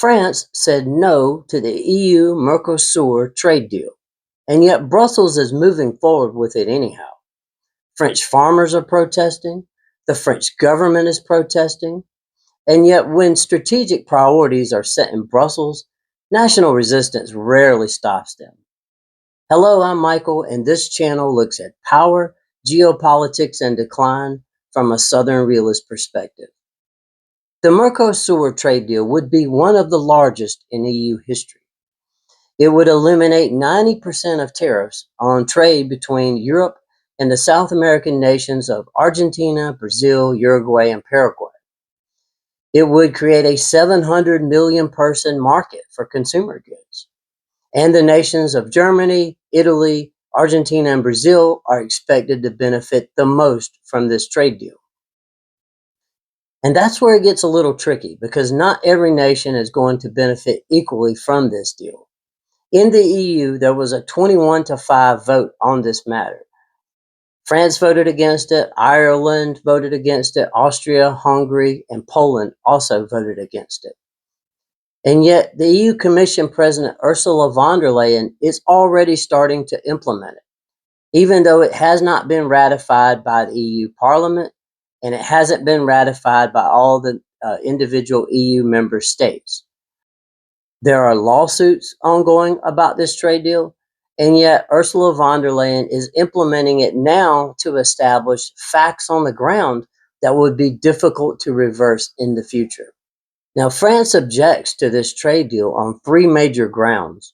France said no to the EU-Mercosur trade deal, and yet Brussels is moving forward with it anyhow. French farmers are protesting, the French government is protesting, and yet when strategic priorities are set in Brussels, national resistance rarely stops them. Hello, I'm Michael, and this channel looks at power, geopolitics, and decline from a Southern realist perspective. The Mercosur trade deal would be one of the largest in EU history. It would eliminate 90% of tariffs on trade between Europe and the South American nations of Argentina, Brazil, Uruguay, and Paraguay. It would create a 700 million person market for consumer goods. And the nations of Germany, Italy, Argentina, and Brazil are expected to benefit the most from this trade deal. And that's where it gets a little tricky, because not every nation is going to benefit equally from this deal. In the EU, there was a 21-5 vote on this matter. France voted against it, Ireland voted against it, Austria, Hungary, and Poland also voted against it. And yet the EU Commission President Ursula von der Leyen is already starting to implement it, even though it has not been ratified by the EU Parliament, and it hasn't been ratified by all the individual EU member states. There are lawsuits ongoing about this trade deal, and yet Ursula von der Leyen is implementing it now to establish facts on the ground that would be difficult to reverse in the future. Now, France objects to this trade deal on three major grounds.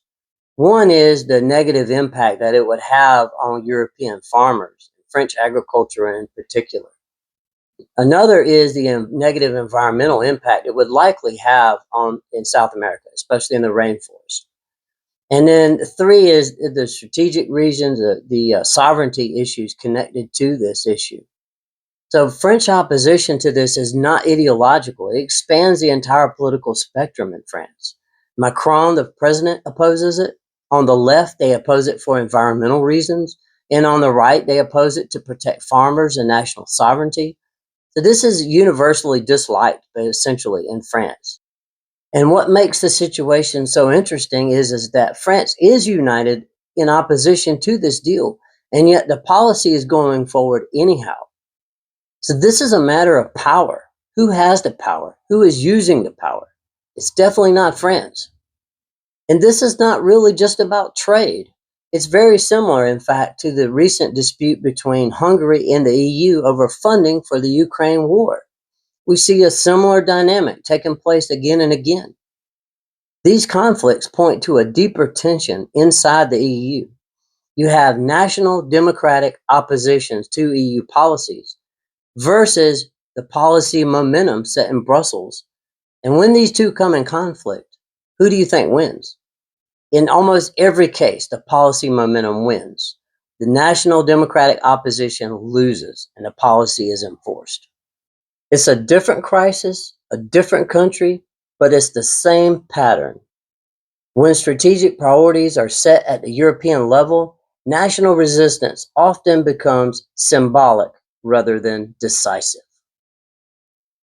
One is the negative impact that it would have on European farmers, French agriculture in particular. Another is the negative environmental impact it would likely have in South America, especially in the rainforest. And then three is the strategic reasons, the sovereignty issues connected to this issue. So French opposition to this is not ideological. It expands the entire political spectrum in France. Macron, the president, opposes it. On the left, they oppose it for environmental reasons. And on the right, they oppose it to protect farmers and national sovereignty. So this is universally disliked, essentially, in France. And what makes the situation so interesting is that France is united in opposition to this deal, and yet the policy is going forward anyhow. So this is a matter of power. Who has the power? Who is using the power? It's definitely not France. And this is not really just about trade. It's very similar, in fact, to the recent dispute between Hungary and the EU over funding for the Ukraine war. We see a similar dynamic taking place again and again. These conflicts point to a deeper tension inside the EU. You have national democratic oppositions to EU policies versus the policy momentum set in Brussels. And when these two come in conflict, who do you think wins? In almost every case, the policy momentum wins. The national democratic opposition loses and the policy is enforced. It's a different crisis, a different country, but it's the same pattern. When strategic priorities are set at the European level, national resistance often becomes symbolic rather than decisive.